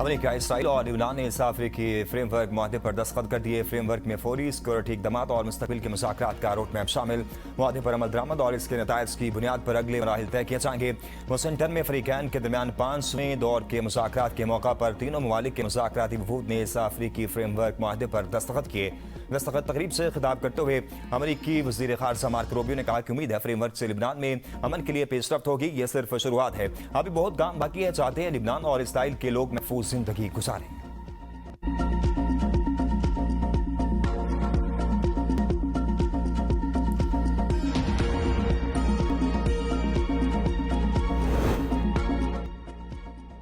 America, Israel और यूनान ने अफ्रीकी फ्रेमवर्क मुआहदे पर दस्तखत कर दिए। फ्रेमवर्क में फौरी सिक्योरिटी इक़दामात और मुस्तक़बिल के मुज़ाकरात का रोड मैप शामिल। मुआहदे पर अमल दरामद और इसके नताइज की बुनियाद पर अगले मराहिल तय किए जाएंगे। वाशिंगटन में फ़रीक़ैन के दरमियान 5वें दौर के मुज़ाकरात के मौका पर तीनों ममालिक के मुज़ाकराती वफूद ने इस अफ्रीकी फ्रेमवर्क मुआहदे पर दस्तखत किए। दस्तखत तकरीब से खिताब करते हुए अमेरिकी वज़ीर ख़ारजा मार्को रूबियो ने कहा कि उम्मीद है फ्रेमवर्क से लिबनान में अमन के लिए पेशरफ्त होगी। यह सिर्फ शुरुआत है, अभी बहुत काम बाकी है। चाहते हैं लिबनान और इसराइल के लोग महफूज जिंदगी गुजारें।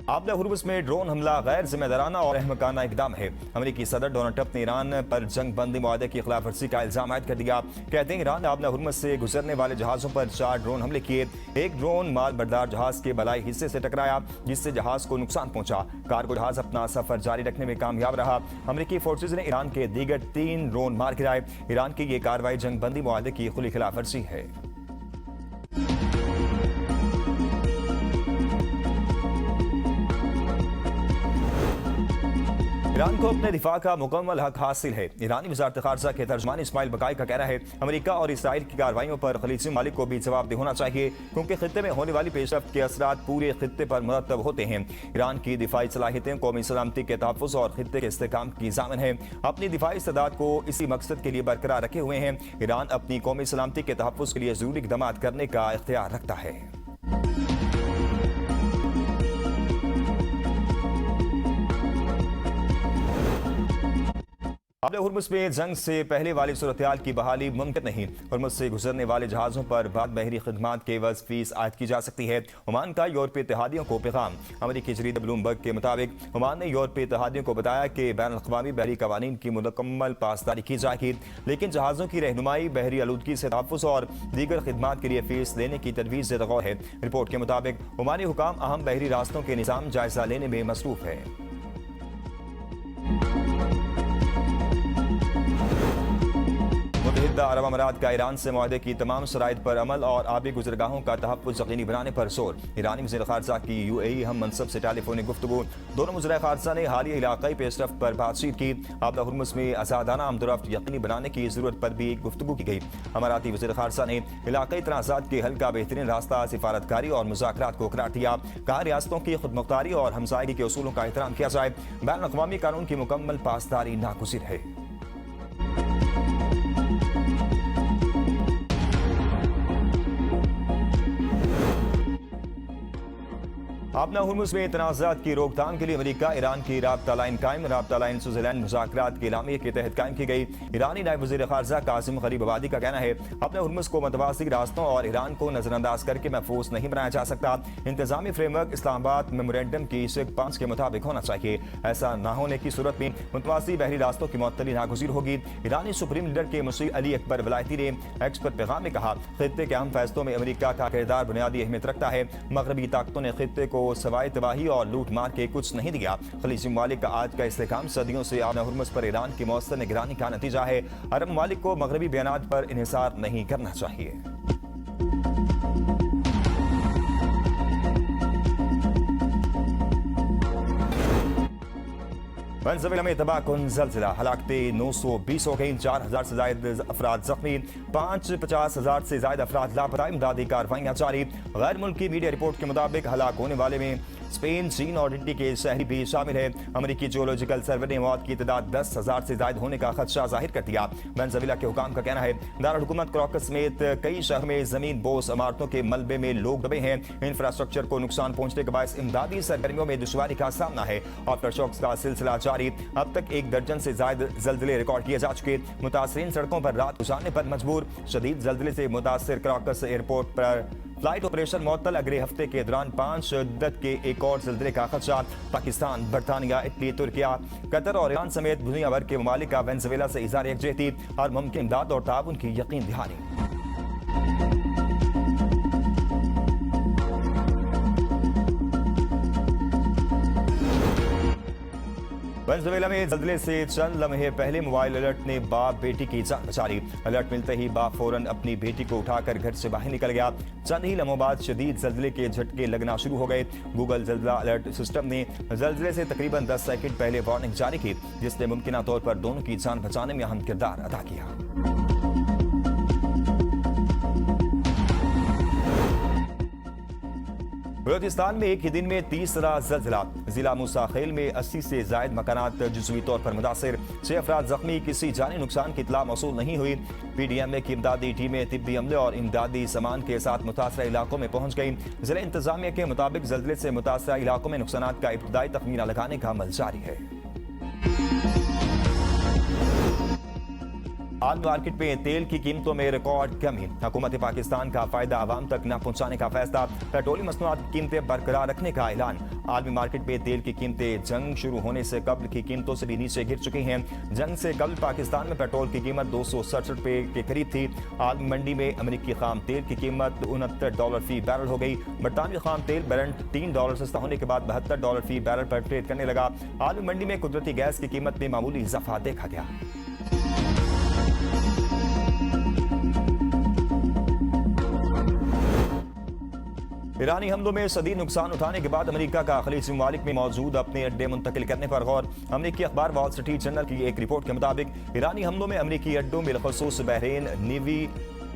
आबला हुर्मुज़ में ड्रोन हमला गैर जिम्मेदाराना और अहमकाना इकदाम है। अमेरिकी सदर डोनाल्ड ट्रंप ने ईरान पर जंग बंदी मुआहदे की खिलाफ वर्जी का इल्जाम आयद कर दिया। कहते हैं ईरान ने आबला हुर्मुज़ से गुजरने वाले जहाज़ों पर 4 ड्रोन हमले किए। एक ड्रोन माल बरदार जहाज़ के बलाई हिस्से से टकराया, जिससे जहाज़ को नुकसान पहुंचा। कार्गो जहाज़ अपना सफर जारी रखने में कामयाब रहा। अमेरिकी फोर्सेज ने ईरान के दीगर 3 ड्रोन मार गिराए। ईरान की ये कार्रवाई जंग बंदी मुआहदे की खुली खिलाफ वर्जी है। ईरान को अपने दिफा का मुकम्मल हक हासिल है। ईरानी वज़ारत ख़ारजा के तर्जुमान इस्माइल बकाई का कहना है अमेरिका और इसराइल की कार्रवाइयों पर खलीजी मालिक को भी जवाबदेह होना चाहिए, क्योंकि खित्ते में होने वाली पेशरफ्त के असरात पूरे खित्ते पर मुरतब होते हैं। ईरान की दिफाई सलाहियतें कौमी सलामती के तहफ़्फ़ुज़ और खित्ते के इस्तेहकाम की ज़ामिन है। अपनी दिफाई इस्तेदाद को इसी मकसद के लिए बरकरार रखे हुए हैं। ईरान अपनी कौमी सलामती के तहफ़्फ़ुज़ के लिए ज़रूरी इक़दाम करने का इख्तियार रखता है। आबला हुर्मुज़ में जंग से पहले वाली सूरत-ए-हाल की बहाली मुमकिन नहीं। हुर्मुज़ से गुजरने वाले जहाज़ों पर बाद बहरी खिदमात के एवज़ फीस आयद की जा सकती है। ओमान का यूरोपीय इत्तेहादियों को पैगाम। अमेरिकी जरीदा ब्लूमबर्ग के मुताबिक ओमान ने यूरोपीय इत्तेहादियों को बताया कि बैनुल-अक़वामी बहरी कवानीन की मुकम्मल पासदारी की जाएगी, लेकिन जहाज़ों की रहनुमाई, बहरी आलूदगी से तहफ़्फ़ुज़ और दीगर खिदमात के लिए फीस लेने की तजवीज़ ज़ेर-ए-गौर है। रिपोर्ट के मुताबिक ओमानी हुकाम अहम बहरी रास्तों के निज़ाम जायज़ा लेने में मसरूफ़ है। मुत्तहिदा अरब अमारात का ईरान से मुआहदे की तमाम शराइत पर अमल और आबी गुज़रगाहों का तहफ़्फ़ुज़ यकीनी बनाने पर जोर। ईरानी वज़ीर ख़ारजा की UAE हम मनसब से टेलीफोनिक गुफ्तगू। दोनों वज़ीर ख़ारजा ने हालिया इलाक़ाई पेशरफ्त पर बातचीत की। आबला हुर्मुज़ में आज़ादाना आमदोरफ्त यकीनी बनाने की ज़रूरत पर भी गुफ्तगू की गई। अमाराती वज़ीर ख़ारजा ने इलाक़ाई तनाज़ात के हल का बेहतरीन रास्ता सिफारतकारी और मुज़ाकरात को करार दिया। कहा रियासतों की खुदमुख्तारी और हमसायगी के उसूलों का एहतराम किया जाए। बैनुल-अक़वामी कानून की मुकम्मल पासदारी नागुज़िर है। आबला हुर्मुज़ में तनाज़ात की रोकथाम के लिए अमेरिका ईरान की राब्ता लाइन कायम। राब्ता लाइन स्विट्ज़रलैंड मुज़ाकरात के एलामिये के तहत कायम की गई। ईरानी नायब वज़ीर ख़ारजा कासिम गरीब आबादी का कहना है आबला हुर्मुज़ को मुतवाज़ी रास्तों और ईरान को नज़रअंदाज करके महफूज नहीं बनाया जा सकता। इंतज़ामी फ्रेमवर्क इस्लामाबाद मेमोरेंडम की शिक 5 के मुताबिक होना चाहिए। ऐसा न होने की सूरत में मुतवाज़ी बहरी रास्तों की मुअत्तली नागुज़ीर होगी। ईरानी सुप्रीम लीडर के मुसी अली अकबर वलायती ने एक्स पर पैगाम में कहा खित्ते के अहम फैसलों में अमेरिका का किरदार बुनियादी अहमियत रखता है। मगरबी ताकतों ने खित्ते को सवाए तबाही और लूट मार के कुछ नहीं दिया। खलीजी ममालिक का आज का इस्तेहकाम सदियों से आबला हुर्मुज़ पर ईरान की मौसर निगरानी का नतीजा है। अरब ममालिक को मगरबी बयानात पर इन्हिसार नहीं करना चाहिए। वेनेज़ुएला में तबाहकुन ज़लज़ला, हलाकतें 920 हो गई, 4000 से ज़ायद अफराद जख्मी, 50,000 से ज़ायद अफराद लापता। इमदादी कार्रवाइयाँ जारी। गैर मुल्की मीडिया रिपोर्ट के मुताबिक हलाक होने वाले में स्पेन, चीन और इटली के शहरी भी शामिल है। अमेरिकी जियोलॉजिकल सर्वे ने मौत की तादाद 10,000 से ज़ायद होने का खदशा जाहिर कर दिया। वेनेज़ुएला के हुकाम का कहना है दारुल हुकूमत कराकस समेत कई शहरों में जमीन बोस इमारतों के मलबे में लोग दबे हैं। इंफ्रास्ट्रक्चर को नुकसान पहुंचने के बायस इमदादी सरगर्मियों में दुश्वारी का सामना है। आफ्टर शॉक्स का सिलसिला जारी। अब तक 1 दर्जन से ज़ायद ज़लज़ले रिकॉर्ड किए जा चुके। मुतासरीन सड़कों पर रात गुजारने पर मजबूर। शदीद ज़लज़ले से मुतासर कराकस एयरपोर्ट पर फ्लाइट ऑपरेशन मुअत्तल। अगले हफ्ते के दौरान 5 शिद्दत के एक और ज़लज़ले का खदशा। पाकिस्तान, बरतानिया, इटली, तुर्किया, कतर और ईरान समेत दुनिया भर के ममालिक का वेनेज़ुएला से इज़हार यकजहती और मुमकिन इमदाद और ताउन की यकीन दहानी। वेनेजुएला में जल्जले से चंद लम्हे पहले मोबाइल अलर्ट ने बाप बेटी की जान बचा ली। अलर्ट मिलते ही बाप फौरन अपनी बेटी को उठाकर घर से बाहर निकल गया। चंद ही लम्हों बाद शदीद जल्जले के झटके लगना शुरू हो गए। गूगल जल्जला अलर्ट सिस्टम ने जल्जले से तकरीबन 10 सेकंड पहले वार्निंग जारी की, जिसने मुमकिन तौर पर दोनों की जान बचाने में अहम किरदार अदा किया। बलूचिस्तान में एक ही दिन में तीसरा जल्जला। जिला मूसा खेल में 80 से जायद मकानात जुज़वी तौर पर मुतासिर, 6 अफराद जख्मी। किसी जानी नुकसान की इत्तला मौसूल नहीं हुई। PDMA की इमदादी टीमें तिब्बी अमले और इमदादी सामान के साथ मुतासरा इलाकों में पहुंच गई। जिला इंतजामिया के मुताबिक जल्जले से मुतासरा इलाकों में नुकसानात का इब्तदाई तखमीना लगाने का अमल जारी है। आलमी मार्केट में तेल की कीमतों में रिकॉर्ड कमी। हुकूमत पाकिस्तान का फायदा आवाम तक न पहुंचाने का फैसला। पेट्रोलियम मसनूआत की कीमतें बरकरार रखने का ऐलान। आलमी मार्केट में तेल की कीमतें जंग शुरू होने से कबल की कीमतों से भी नीचे गिर चुकी हैं। जंग से कबल पाकिस्तान में पेट्रोल की कीमत 267 रुपये के करीब थी। आलमी मंडी में अमरीकी खाम तेल की कीमत $69 फी बैरल हो गई। बरतानवी खाम तेल ब्रेंट $3 सस्ता होने के बाद $72 फी बैरल पर ट्रेड करने लगा। आलमी मंडी में कुदरती गैस की कीमत में मामूली इजाफा देखा गया। ईरानी हमलों में शदीद नुकसान उठाने के बाद अमेरिका का खलीजी ममालिक में मौजूद अपने अड्डे मुंतकिल करने पर गौर। अमेरिकी अखबार वॉल स्ट्रीट जर्नल की एक रिपोर्ट के मुताबिक ईरानी हमलों में अमेरिकी अड्डों बिलखसूस बहरीन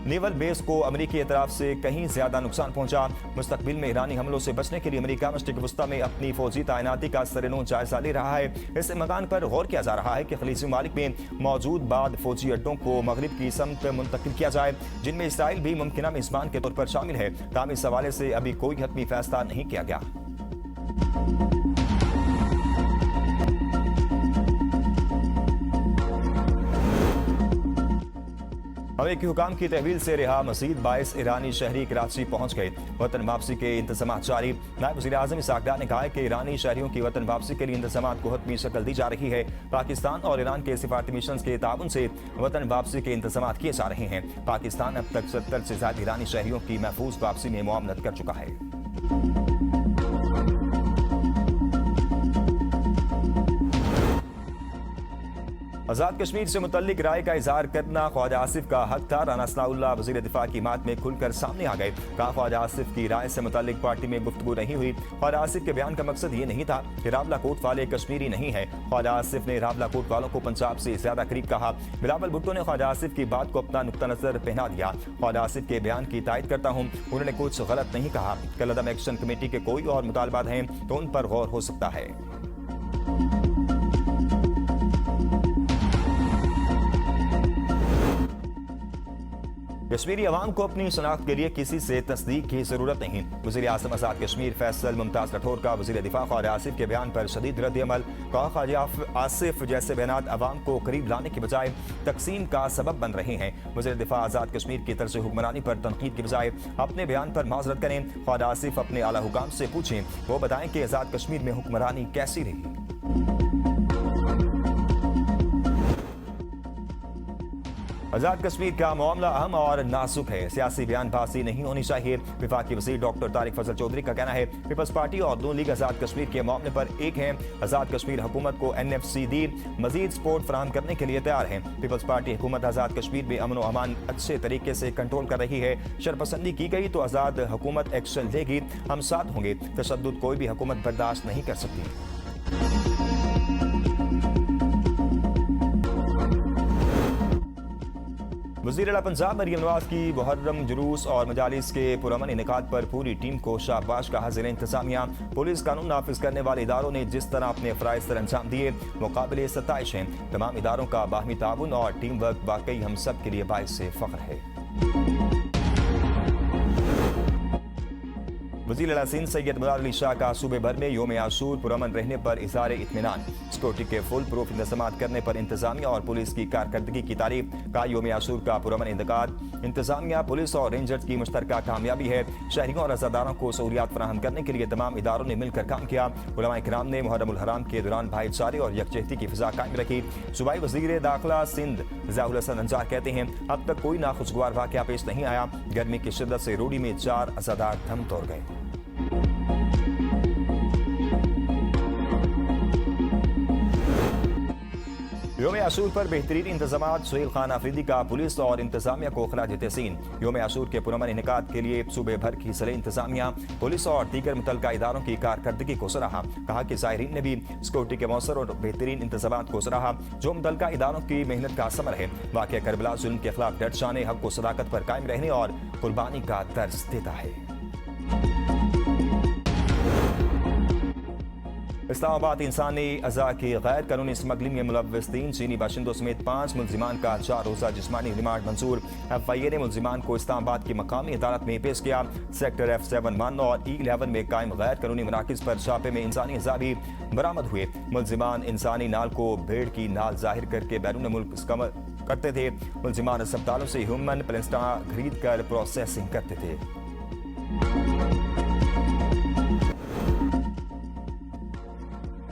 नेवल बेस को अमेरिकी तरफ से कहीं ज्यादा नुकसान पहुंचा। मुस्तकबिल में ईरानी हमलों से बचने के लिए अमेरिका मशरिक वस्ता में अपनी फौजी तैनाती का सरेनो जायजा ले रहा है। इस मकान पर गौर किया जा रहा है कि खलीजी ममालिक में मौजूद बाद फौजी अड्डों को मगरिब की समत मुंतकिल किया जाए, जिनमें इसराइल भी मुमकिन मेजबान के तौर पर शामिल है। ताहम इस हवाले से अभी कोई हतमी फैसला नहीं किया गया। अमेरिकी हुकाम की तहवील से रिहा मजीद 22 ईरानी शहरी कराची पहुंच गए। वतन वापसी के इंतजाम जारी। नायब वज़ीर आज़म इसहाक डार ने कहा है कि ईरानी शहरियों की वतन वापसी के लिए इंतजाम को हतमी शक्ल दी जा रही है। पाकिस्तान और ईरान के सिफारती मिशन के ताउन से वतन वापसी के इंतजाम किए जा रहे हैं। पाकिस्तान अब तक 70 से ज्यादा ईरानी शहरियों की महफूज वापसी में मुआवनत कर चुका है। आजाद कश्मीर से मुतल्लिक राय का इजहार करना ख्वाजा आसिफ का हक था। राना सनाउल्लाह वज़ीर दिफा की मात में खुलकर सामने आ गए। कहा ख्वाजा आसिफ की राय से मुतल्लिक पार्टी में गुफ्तगू नहीं हुई। ख्वाजा आसिफ के बयान का मकसद ये नहीं था कि रावलाकोट वाले कश्मीरी नहीं है। ख्वाजा आसिफ ने रावलाकोट वालों को पंजाब से ज्यादा करीब कहा। बिलावल भुट्टो ने ख्वाजा आसिफ की बात को अपना नुक्ता नजर पहना दिया। ख्वाजा आसिफ के बयान की तायद करता हूँ, उन्होंने कुछ गलत नहीं कहा। कलअदम एक्शन कमेटी के कोई और मुतालबात हैं तो उन पर गौर हो सकता है। कश्मीरी अवाम को अपनी शनाख्त के लिए किसी से तस्दीक की जरूरत नहीं। वज़ीर आज़म आज़ाद कश्मीर फैसल मुमताज राठौर का वज़ीर दिफा ख्वाजा आसिफ के बयान पर शदीद रद्द-ए-अमल। कहा ख्वाजा आसिफ जैसे बयान अवाम को करीब लाने के बजाय तकसीम का सबब बन रहे हैं। वज़ीर दिफा आज़ाद कश्मीर की तर्ज हुक्मरानी पर तनकीद के बजाय अपने बयान पर माजरत करें। ख्वाजा आसिफ अपने आला हुकाम से पूछें, वो बताएं कि आज़ाद कश्मीर में हुक्मरानी कैसी रही। आजाद कश्मीर का मामला अहम और नाजुक है, सियासी बयानबाजी नहीं होनी चाहिए। विफाकी वज़ीर डॉक्टर तारिक फजल चौधरी का कहना है पीपल्स पार्टी और नून लीग आजाद कश्मीर के मामले पर एक है। आजाद कश्मीर हुकूमत को NFCD मजीद सपोर्ट फराहम करने के लिए तैयार है। पीपल्स पार्टी हुकूमत आजाद कश्मीर में अमन व अमान अच्छे तरीके से कंट्रोल कर रही है। शरपसंदी की गई तो आजाद हुकूमत एक्शन लेगी, हम साथ होंगे। तशद्दुद कोई भी हुकूमत बर्दाश्त नहीं कर सकती। वज़ीर आला पंजाब मरियम नवाज की मुहर्रम जुलूस और मजालिस के पुरअमन इनेकाद पर पूरी टीम को शाबाश कहा। ज़िला इंतजामिया पुलिस कानून नाफिज करने वाले इदारों ने जिस तरह अपने फ़राइज़ सर अंजाम दिए वो काबिल सताइश हैं। तमाम इदारों का बाहमी ताउन और टीम वर्क वाकई हम सब के लिए बाइस से फ़ख्र है। वज़ीर आला सिंध सैयद मुराद अली शाह का सूबे भर में यौम आशूर पुरअमन रहने पर इज़हार इत्मीनान। सिक्योरिटी के फुल प्रूफ इंतजाम करने पर इंतजामिया और पुलिस की कारकर्दगी की तारीफ। का यौम आशूर का पुरअमन इंतकाद इंतजामिया पुलिस और रेंजर्स की मुश्तरका कामयाबी है। शहरियों और अज़ादारों को सहूलियात फराहम करने के लिए तमाम इदारों ने मिलकर काम किया। उलमा इकराम ने मुहर्रमुल हराम के दौरान भाईचारे और यकजहती की फिजा कायम रखी। सूबाई वज़ीर दाखिला सिंध ज़ियाउल हसन अंजार कहते हैं अब तक कोई नाखुशगवार वाक़या पेश नहीं आया। गर्मी की शिद्दत से रोडी में 4 अज़ादार दम तोड़ गए। आशूर पर बेहतरीन इंतजाम, सुहेल खान आफरीदी का पुलिस और इंतजामिया को खराज तहसीन। योम आशूर के पुरअमन इनेकाद के लिए सूबे भर की सले इंतजामिया, पुलिस और दीगर मुतल्लिका इदारों की कारकर्दगी को सराहा। कहा कि ज़ायरीन ने भी सिक्योरिटी के मौसर और बेहतरीन इंतजाम को सराहा जो मुतल्लिका इदारों की मेहनत का समर है। वाक़या करबला जुल्म के खिलाफ डट जाने, हक व सदाकत पर कायम रहने और कुर्बानी का दर्ज देता है। इस्लामाबाद इंसानी अज़ा की गैर कानूनी स्मगलिंग में मुलव्वस 3 चीनी बाशिंदों समेत 5 मुलजिमान का 4 रोज़ा जिस्मानी रिमांड मंजूर। FIA ने मुलजिमान को इस्लामाबाद की मकामी अदालत में पेश किया। सेक्टर F71 और E11 में कायम गैर कानूनी मराकज़ पर छापे में इंसानी अज़ा भी बरामद हुए। मुलजिमान इंसानी नाल को भेड़ की नाल जाहिर करके बैरून मुल्क इस्तेमाल करते थे। मुलजिमान अस्पतालों से ह्यूमन प्लास्टा खरीद कर प्रोसेसिंग करते थे।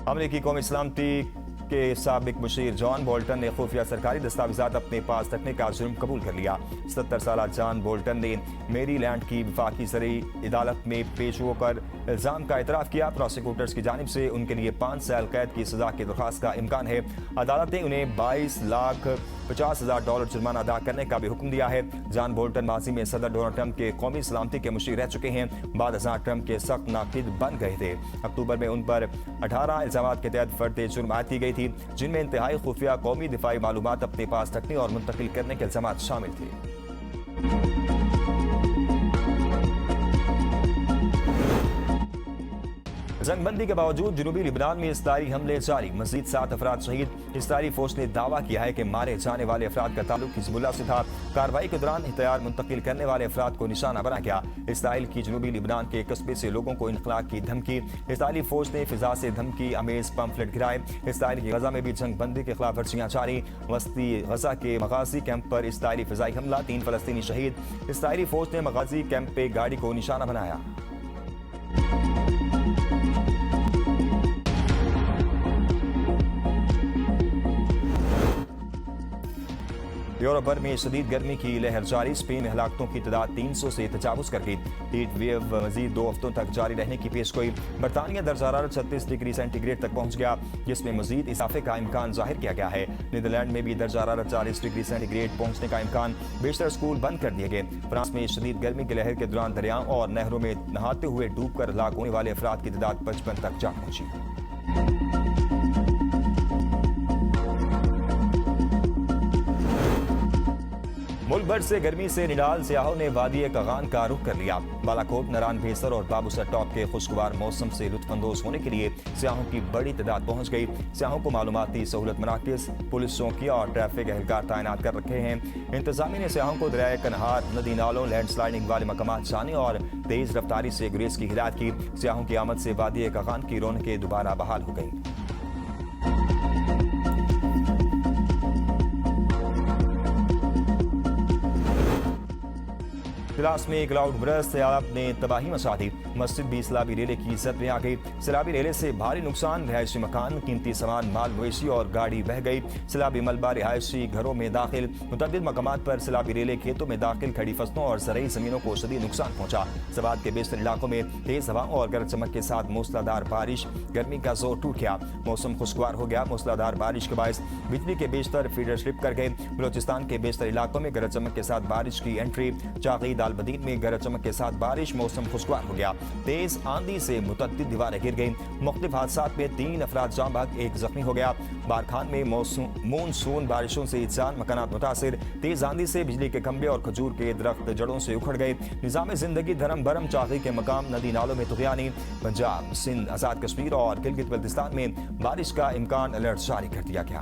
अमरीकी कौमी सलामती के साबिक मुशीर जॉन बोल्टन ने खुफिया सरकारी दस्तावेजात अपने पास रखने का जुर्म कबूल कर लिया। 70 साल जॉन बोल्टन ने मेरीलैंड की वफाकी ज़रई अदालत में पेश होकर इल्ज़ाम का एतराफ़ किया। प्रोसिक्यूटर्स की जानिब से उनके लिए 5 साल कैद की सज़ा की दरख्वास्त का इम्कान है। अदालत ने उन्हें $22,50,000 जुर्माना अदा करने का भी हुक्म दिया है। जॉन बोल्टन माजी में सदर डोनाल्ड ट्रंप के कौमी सलामती के मुशीर रह चुके हैं। बाद ट्रंप के सख्त नाक़िद बन गए थे। अक्टूबर में उन पर 18 इल्ज़ाम के तहत फर्द जुर्म आयद की गई थी जिनमें इंतहाई खुफिया कौमी दिफाई मालूमात अपने पास रखने और मुंतकिल करने के इल्ज़ाम शामिल थे। जंगबंदी के बावजूद जनूबी लिबनान में इसराइली हमले जारी, मजीद 7 अफराद शहीद। इसराइली फौज ने दावा किया है कि मारे जाने वाले अफराद का ताल्लुक हिजबुल्लाह से था। कार्रवाई के दौरान हथियार मुंतकिल करने वाले अफराद को निशाना बना गया। इसराइल की जनूबी लिबनान के कस्बे से लोगों को इनखला की धमकी। इसराइली फौज ने फिजा से धमकी अमेज पंफलेट गिराए। इसराइल की गजा में भी जंगबंदी के खिलाफ वर्जियां जारी। वस्ती गजा के मगाजी कैंप पर इसराइली फिजाई हमला, 3 फलस्तीनी शहीद। इसराइली फौज ने मगाजी कैंप पे गाड़ी को निशाना बनाया। यूरोप भर में शदीद गर्मी की लहर जारी। स्पेन में हलाकतों की तादाद 300 से तजावुज कर गई। हीट वेव मजीद 2 हफ्तों तक जारी रहने की पेशगोई। बरतानिया दर्जा हरारत 36 डिग्री सेंटीग्रेड तक पहुंच गया, जिसमें मजीद इजाफे का इम्कान जाहिर किया गया है। नीदरलैंड में भी दर्जा हरारत 40 डिग्री सेंटीग्रेड पहुंचने का इम्कान। बेशतर स्कूल बंद कर दिए गए। फ्रांस में शदीद गर्मी की लहर के दौरान दरियाओं और नहरों में नहाते हुए डूब कर हलाक होने वाले अफराद की तादाद 55 तक जा पहुंची। मुल्क भर से गर्मी से निडाल सियाहों ने वादी कगान का रुख कर लिया। बालाकोट, नरान, भेसर और बाबूसर टॉप के खुशगवार मौसम से लुत्फानंदोज होने के लिए सियाहों की बड़ी तादाद पहुंच गई। सियाहों को मालूमाती सहूलत मराकज़, पुलिस चौकियां और ट्रैफिक एहलकार तैनात कर रखे हैं। इंतजामिया ने सियाहों को दरियाए कनहार, नदी नालों, लैंडस्लाइडिंग वाले मकामात जाने और तेज रफ्तारी से गुरेज की हिदायत की। सियाहों की आमद से वादी कगान की रौनकें दोबारा बहाल हो गई। क्लास में क्लाउड बरस सैलाब ने तबाही मचा दी। मस्जिद भी सैलाबी रेले की जद में आ गई। सैलाबी रेले से भारी नुकसान, रिहायशी मकान, कीमती सामान, माल मवेशी और गाड़ी बह गई। सैलाबी मलबा रिहायशी घरों में दाखिल। मुतअद्दिद मकामात पर सैलाबी रेले खेतों में दाखिल, खड़ी फसलों और ज़रई ज़मीनों को शदीद नुकसान पहुंचा। सवात के बेशतर इलाकों में तेज हवा और गरज चमक के साथ मूसलाधार बारिश। गर्मी का जोर टूट गया, मौसम खुशगवार हो गया। मूसलाधार बारिश के बायस बिजली के बेशतर फीडर स्लिप कर गए। बलोचिस्तान के बेशतर इलाकों में गरज चमक के साथ बारिश की एंट्री। चागी दालबदीन में गरज चमक के साथ बारिश, मौसम खुशगवार हो गया। तेज आंधी से मुतअद्दिद दीवारें गिर गईं। मुख्तलिफ हादसात में 3 अफराद जाँ बहक, 1 जख्मी हो गया। बारखान में मानसून बारिशों से 4 मकानात मुतासिर। तेज आंधी से बिजली के खंभे और खजूर के दरख्त जड़ों से उखड़ गए। निज़ाम जिंदगी धर्म भरम, चागी के मकाम, नदी नालों में तुग़यानी। पंजाब, सिंध, आज़ाद कश्मीर और गिलगित बल्तिस्तान में बारिश का इम्कान, अलर्ट जारी कर दिया गया।